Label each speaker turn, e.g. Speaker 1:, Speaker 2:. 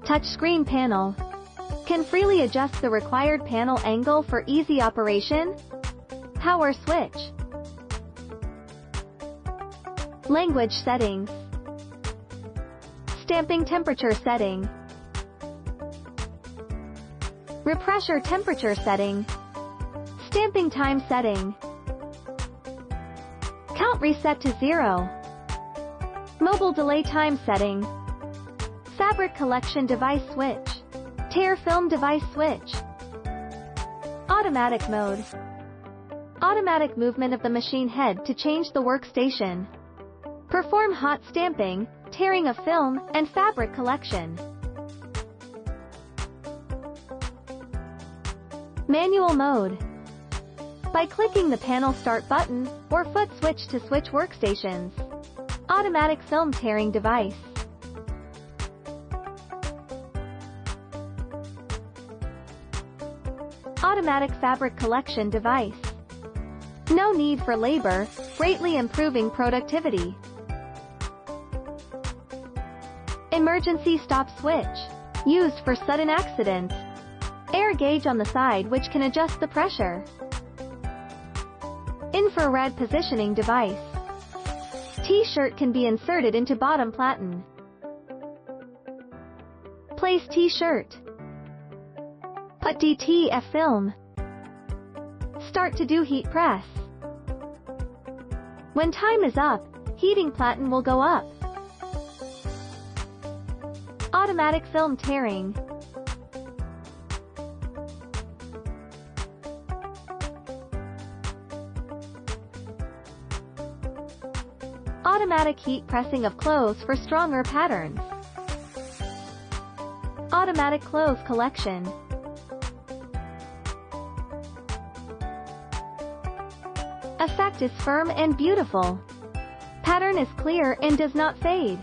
Speaker 1: Touchscreen panel. Can freely adjust the required panel angle for easy operation. Power switch. Language settings. Stamping temperature setting. Repressure temperature setting. Stamping time setting. Count reset to 0. Mobile delay time setting. Fabric collection device switch. Tear film device switch. Automatic mode. Automatic movement of the machine head to change the workstation. Perform hot stamping, tearing of film, and fabric collection. Manual mode. By clicking the panel start button, or foot switch to switch workstations. Automatic film tearing device. Automatic fabric collection device. No need for labor, greatly improving productivity. Emergency stop switch. Used for sudden accidents. Air gauge on the side which can adjust the pressure. Infrared positioning device. T-shirt can be inserted into bottom platen. Place T-shirt. Put DTF film. Start to do heat press. When time is up, heating platen will go up. Automatic film tearing. Automatic heat pressing of clothes for stronger patterns. Automatic clothes collection. Effect is firm and beautiful. Pattern is clear and does not fade.